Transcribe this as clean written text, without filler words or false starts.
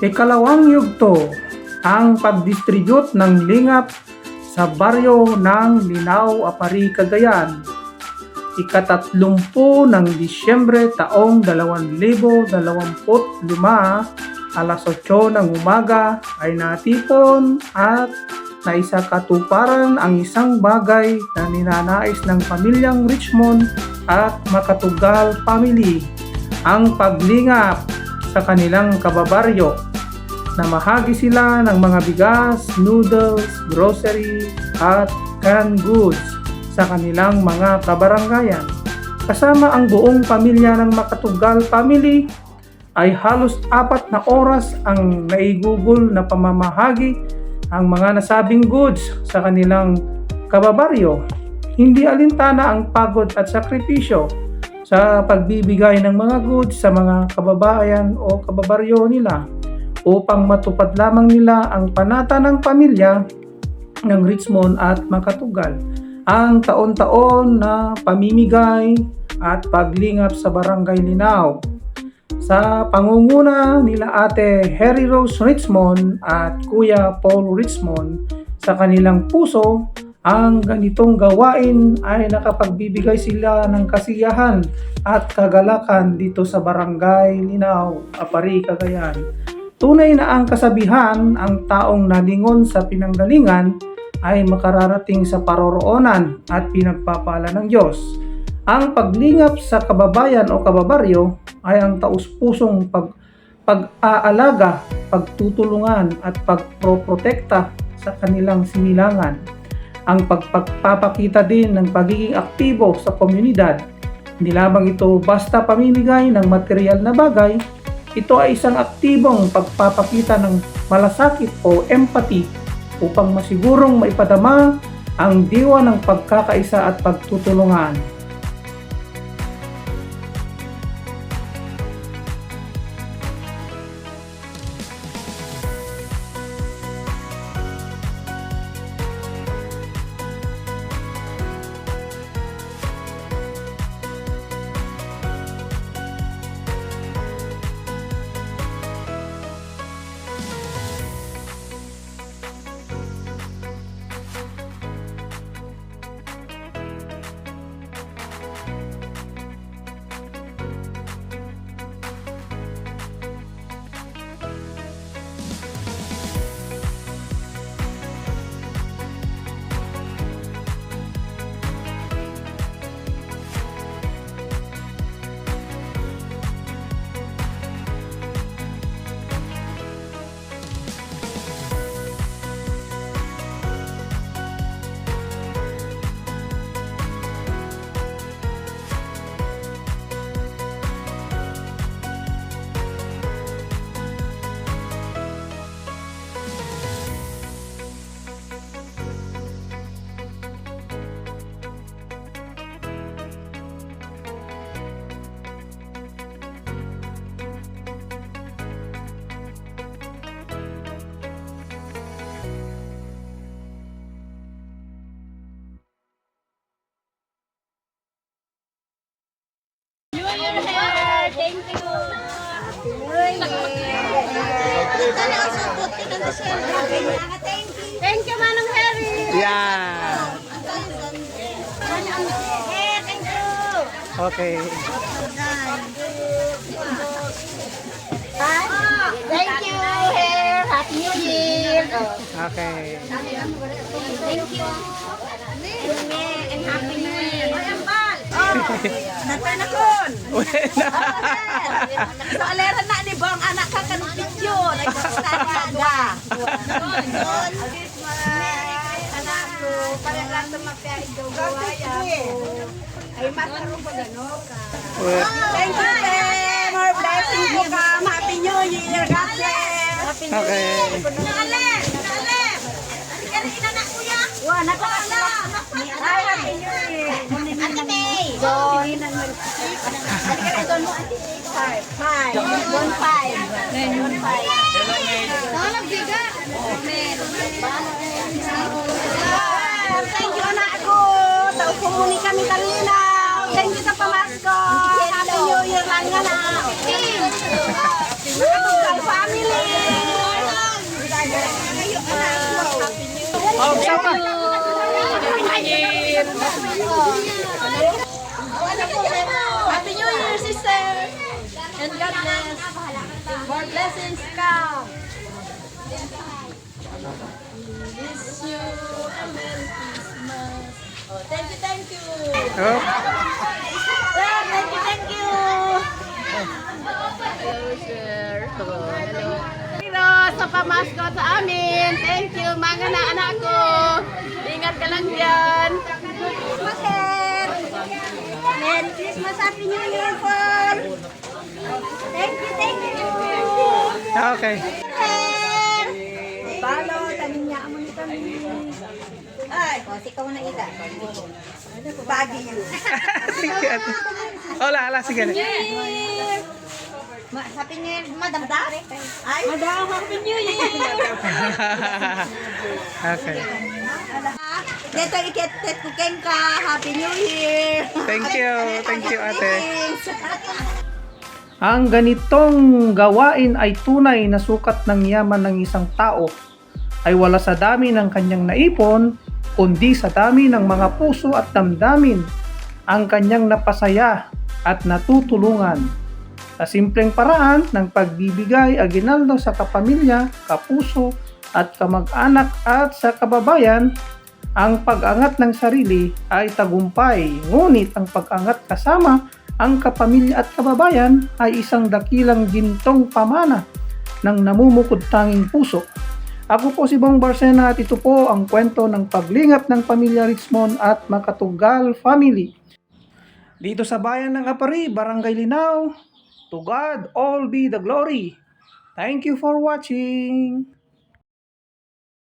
Ikalawang yugto, ang pag-distribute ng lingap sa baryo ng Linao, Apari, Cagayan. Ika-30 ng Disyembre taong 2025, alas 8 ng umaga ay natipon at naisakatuparan ang isang bagay na ninanais ng pamilyang Richmond at Makatugal family, ang paglingap sa kanilang kababaryo. Namahagi sila ng mga bigas, noodles, grocery at canned goods sa kanilang mga kabarangayan. Kasama ang buong pamilya ng Makatugal family ay halos 4 na oras ang naigugol na pamamahagi ang mga nasabing goods sa kanilang kababaryo. Hindi alintana ang pagod at sakripisyo sa pagbibigay ng mga goods sa mga kababayan o kababaryo nila upang matupad lamang nila ang panata ng pamilya ng Richmond at Makatugal, ang taon-taon na pamimigay at paglingap sa Barangay Linao. Sa pangunguna nila Ate Harry Rose Richmond at Kuya Paul Richmond, sa kanilang puso, ang ganitong gawain ay nakapagbibigay sila ng kasiyahan at kagalakan dito sa Barangay Linao, Apari, Cagayan. Tunay na ang kasabihan, ang taong nalingon sa pinanggalingan ay makararating sa paroroonan at pinagpapala ng Diyos. Ang paglingap sa kababayan o kababaryo ay ang taus-pusong pag-aalaga, pagtutulungan at pagproprotekta sa kanilang sinilangan. Ang pagpapakita din ng pagiging aktibo sa komunidad. Hindi lamang ito basta pamimigay ng material na bagay, ito ay isang aktibong pagpapakita ng malasakit o empathy upang masigurong maipadama ang diwa ng pagkakaisa at pagtutulungan. Thank you. Thank you, Manong Harry. Yeah. Thank you. Okay. Thank you, Hair. Happy New Year. Okay. Thank you. And Happy New Year. Nagpanakon! So, aleran na ni Bong, anak ka kanong video. Nagpapasara na. Anak ko, parang lang sa magpiyahin daw gawaya ko. Ay, masarong pa gano'n ka. Thank you, Pen. More blessings po ka. Happy New Year. God bless. Happy New Year. Naalin! Naalin! Kaya inanak ko yan. Wah, napakala. Ay, Happy New Year. Ate May. Don. Halika na doon mo, Ate May. Five. Don five. Don five. Nalagbiga. Thank you, anak ko. Taupo muni kami kalinaw. Thank you sa pamasko. Happy New Year lang nga na. Makatugal family. Happy New Year, sister! And God bless. More blessings come. Wish you a Merry Christmas. Oh, thank you. Oh, Sir, thank you. Hello, sir. Hello. Pero sa pamasko sa amin. Thank you, mga anak ko. Ingat ka lang dyan. Christmas, sir. Merry Christmas, Happy New Year, Paul. Thank you. okay. Palo, tanin niya mo ni kami. Ay, o, sikaw na ida. Bagi yun. Sige, ate. Ala, sige. Happy New Year, Madam Da? Ay, Madam, Happy New Year. Okay. Dito iket ko ka. Happy New Year. Thank you, ate. Ang ganitong gawain ay tunay na sukat ng yaman ng isang tao ay wala sa dami ng kanyang naipon, kundi sa dami ng mga puso at damdamin ang kanyang napasaya at natutulungan. Sa simpleng paraan ng pagbibigay aginaldo sa kapamilya, kapuso at kamag-anak at sa kababayan, ang pag-angat ng sarili ay tagumpay, ngunit ang pag-angat kasama ang kapamilya at kababayan ay isang dakilang gintong pamana ng namumukod tanging puso. Ako po si Bong Barsena at ito po ang kwento ng paglingap ng pamilya Richmond at Makatugal family. Dito sa bayan ng Apari, Barangay Linao, to God all be the glory. Thank you for watching.